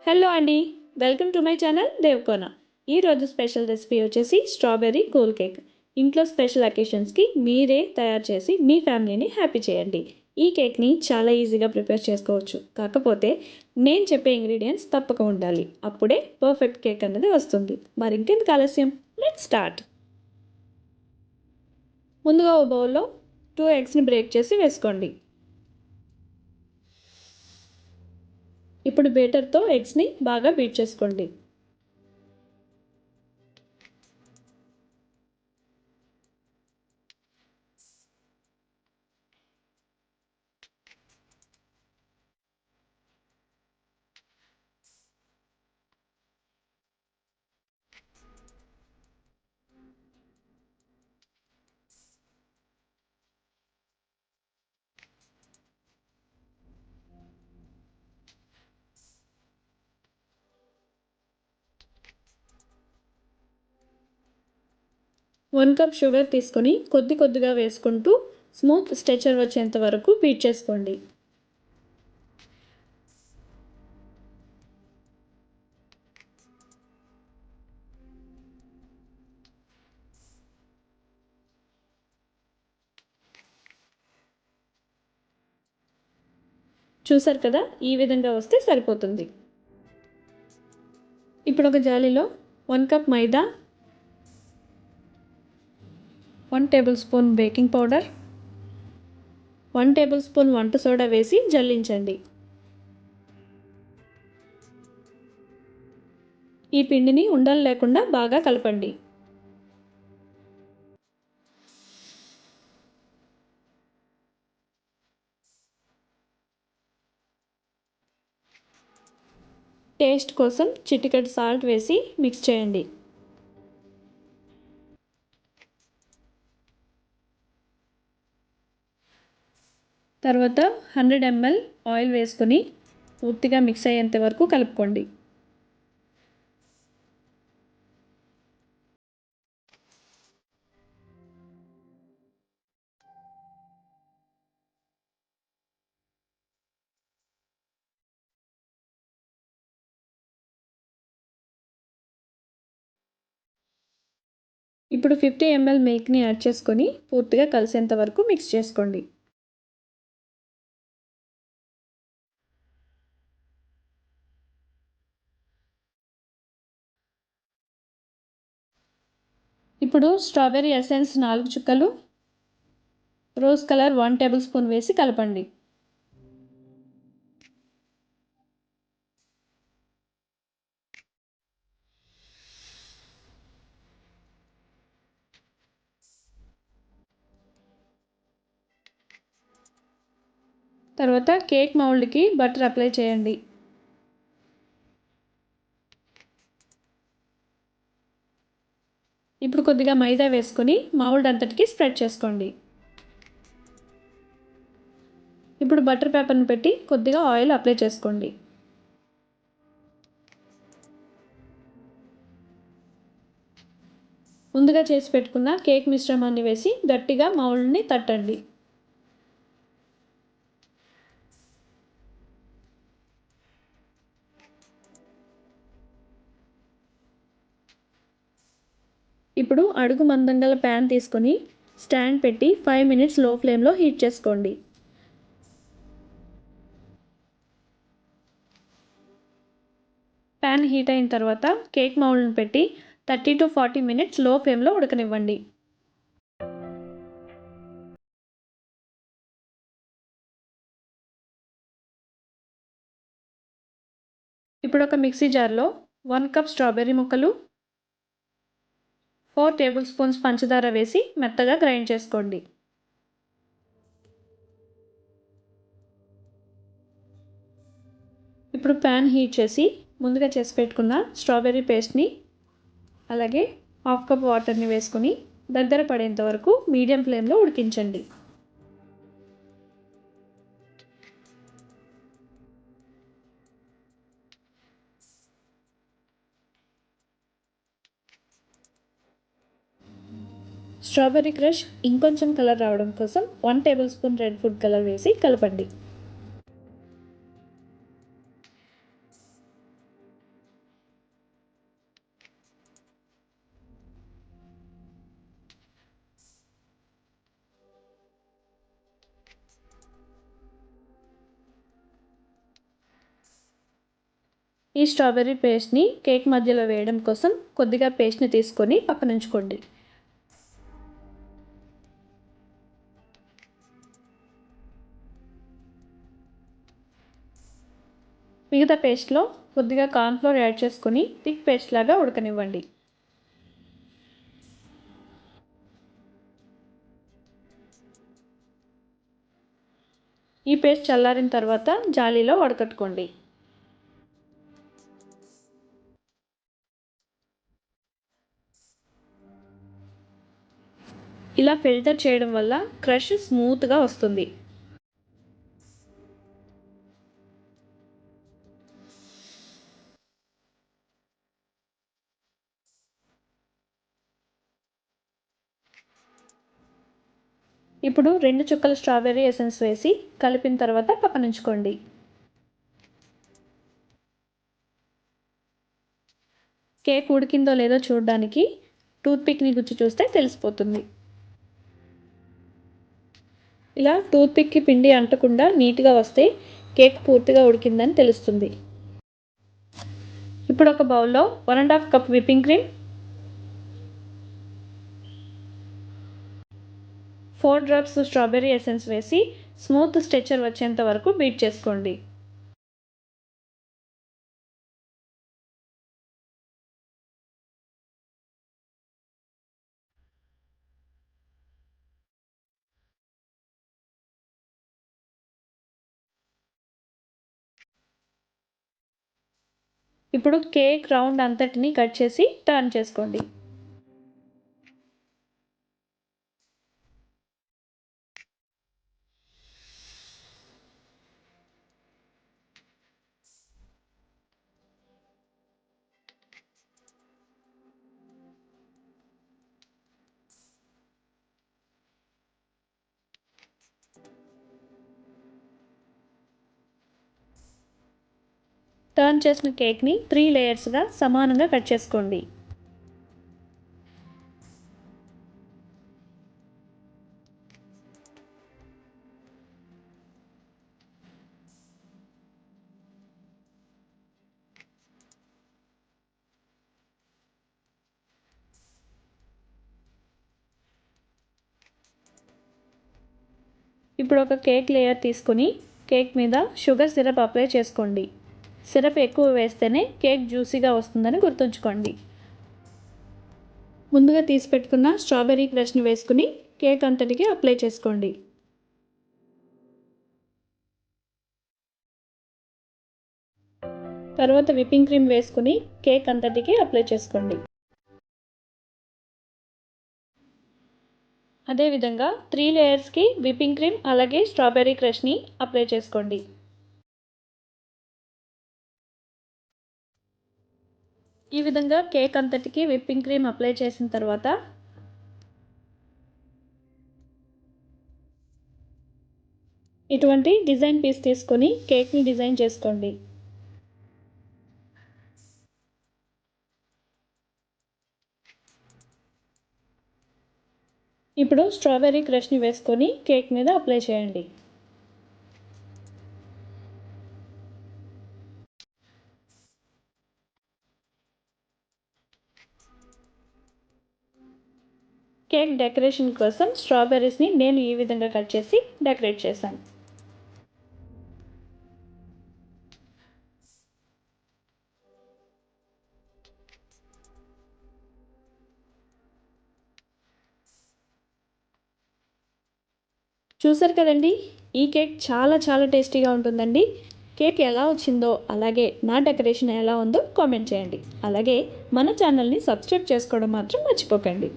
Hello అండి, welcome to my channel దేవ్కోన. ఈరోజు special recipe వచ్చేసి స్ట్రాబెర్రీ కూల్ కేక్. ఇంట్లో స్పెషల్ అకేషన్స్కి మీరే తయారు చేసి మీ ఫ్యామిలీని హ్యాపీ చేయండి. ఈ కేక్ని చాలా ఈజీగా ప్రిపేర్ చేసుకోవచ్చు. కాకపోతే నేను చెప్పే ఇంగ్రీడియంట్స్ తప్పక ఉండాలి, అప్పుడే పర్ఫెక్ట్ కేక్ అనేది వస్తుంది. మరి ఇంకెందుకు ఆలస్యం, లెట్స్ స్టార్ట్. ముందుగా ఓ బౌల్లో 2 ఎగ్స్ని బ్రేక్ చేసి వేసుకోండి. ఇప్పుడు బేటర్తో ఎగ్స్ని బాగా బీట్ చేసుకోండి. వన్ కప్ షుగర్ తీసుకొని కొద్ది కొద్దిగా వేసుకుంటూ స్మూత్ స్ట్రెచర్ వచ్చేంత వరకు బీట్ చేసుకోండి. చూసారు కదా, ఈ విధంగా వస్తే సరిపోతుంది. ఇప్పుడు ఒక జాలీలో 1 కప్ మైదా, 1 table spoon baking powder, 1 table spoon వంట సోడా వేసి జల్లించండి. ఈ పిండిని ఉండలు లేకుండా బాగా కలపండి. టేస్ట్ కోసం చిటికెడు సాల్ట్ వేసి మిక్స్ చేయండి. తర్వాత 100 ml ఆయిల్ వేసుకొని పూర్తిగా మిక్స్ అయ్యేంత వరకు కలుపుకోండి. ఇప్పుడు 50 ml మిల్క్ని యాడ్ చేసుకొని పూర్తిగా కలిసేంత వరకు మిక్స్ చేసుకోండి. ఇప్పుడు స్ట్రాబెర్రీ ఎసెన్స్ 4 చుక్కలు, రోజ్ కలర్ 1 టేబుల్ స్పూన్ వేసి కలపండి. తర్వాత కేక్ మౌల్డ్కి బటర్ అప్లై చేయండి. ఇప్పుడు కొద్దిగా మైదా వేసుకొని మౌల్డ్ అంతటికి స్ప్రెడ్ చేసుకోండి. ఇప్పుడు బటర్ పేపర్ని పెట్టి కొద్దిగా ఆయిల్ అప్లై చేసుకోండి. ముందుగా చేసి పెట్టుకున్న కేక్ మిశ్రమాన్ని వేసి గట్టిగా మౌల్డ్ని తట్టండి. ఇప్పుడు అడుగు మందం గల ప్యాన్ తీసుకొని స్టాండ్ పెట్టి 5 మినిట్స్ లో ఫ్లేమ్లో హీట్ చేసుకోండి. ప్యాన్ హీట్ అయిన తర్వాత కేక్ మౌల్డ్ని పెట్టి 30 to 40 మినిట్స్ లో ఫ్లేమ్లో ఉడకనివ్వండి. ఇప్పుడు ఒక మిక్సీ జార్లో 1 కప్ స్ట్రాబెర్రీ ముక్కలు, 4 టేబుల్ స్పూన్స్ పంచదార వేసి మెత్తగా గ్రైండ్ చేసుకోండి. ఇప్పుడు ప్యాన్ హీట్ చేసి ముందుగా చేసి పెట్టుకున్న స్ట్రాబెర్రీ పేస్ట్ని అలాగే 1/2 కప్ వాటర్ని వేసుకొని దగ్గర పడేంత వరకు మీడియం ఫ్లేమ్లో ఉడికించండి. స్ట్రాబెర్రీ క్రష్ ఇంకొంచెం కలర్ రావడం కోసం 1 table spoon red food colour వేసి కలపండి. ఈ స్ట్రాబెర్రీ పేస్ట్ని కేక్ మధ్యలో వేయడం కోసం కొద్దిగా పేస్ట్ని తీసుకొని పక్కన ఉంచుకోండి. మిగతా పేస్ట్లో కొద్దిగా కార్న్ఫ్లోర్ యాడ్ చేసుకొని థిక్ పేస్ట్ లాగా ఉడకనివ్వండి. ఈ పేస్ట్ చల్లారిన తర్వాత జాలీలో వడకట్టుకోండి. ఇలా ఫిల్టర్ చేయడం వల్ల క్రష్ స్మూత్గా వస్తుంది. ఇప్పుడు 2 చుక్కల స్ట్రాబెర్రీ ఎసెన్స్ వేసి కలిపిన తర్వాత పక్కన ఉంచుకోండి. కేక్ ఉడికిందో లేదో చూడడానికి టూత్పిక్ని గుచ్చి చూస్తే తెలిసిపోతుంది. ఇలా టూత్పిక్కి పిండి అంటకుండా నీట్గా వస్తే కేక్ పూర్తిగా ఉడికిందని తెలుస్తుంది. ఇప్పుడు ఒక బౌల్లో 1½ cup whipping cream, 4 drops strawberry essence వేసి స్మూత్ స్ట్రెచర్ వచ్చేంత వరకు బీట్ చేసుకోండి. ఇప్పుడు కేక్ రౌండ్ అంతటిని కట్ చేసి టర్న్ చేసుకోండి. టర్న్ చేసిన కేక్ని 3 లేయర్స్గా సమానంగా కట్ చేసుకోండి. ఇప్పుడు ఒక కేక్ లేయర్ తీసుకొని కేక్ మీద షుగర్ సిరప్ అప్లై చేసుకోండి. సిరప్ ఎక్కువ వేస్తేనే కేక్ జ్యూసీగా వస్తుందని గుర్తుంచుకోండి. ముందుగా తీసి పెట్టుకున్న స్ట్రాబెర్రీ క్రష్ని వేసుకుని కేక్ అంతటికి అప్లై చేసుకోండి. తర్వాత విప్పింగ్ క్రీమ్ వేసుకుని కేక్ అంతటికి అప్లై చేసుకోండి. అదేవిధంగా 3 లేయర్స్కి విప్పింగ్ క్రీమ్ అలాగే స్ట్రాబెర్రీ క్రష్ని అప్లై చేసుకోండి. ఈ విధంగా కేక్ అంతటికి విప్పింగ్ క్రీమ్ అప్లై చేసిన తర్వాత ఇటువంటి డిజైన్ పీస్ తీసుకొని కేక్ని డిజైన్ చేసుకోండి. ఇప్పుడు స్ట్రాబెర్రీ క్రష్ని వేసుకొని కేక్ మీద అప్లై చేయండి. కేక్ డెకరేషన్ కోసం స్ట్రాబెర్రీస్ని నేను ఈ విధంగా కట్ చేసి డెకరేట్ చేశాను. చూసారు కదండి, ఈ కేక్ చాలా టేస్టీగా ఉంటుందండి. కేక్ ఎలా వచ్చిందో అలాగే నా డెకరేషన్ ఎలా ఉందో కామెంట్ చేయండి. అలాగే మన ఛానల్ని సబ్స్క్రైబ్ చేసుకోవడం మాత్రం మర్చిపోకండి.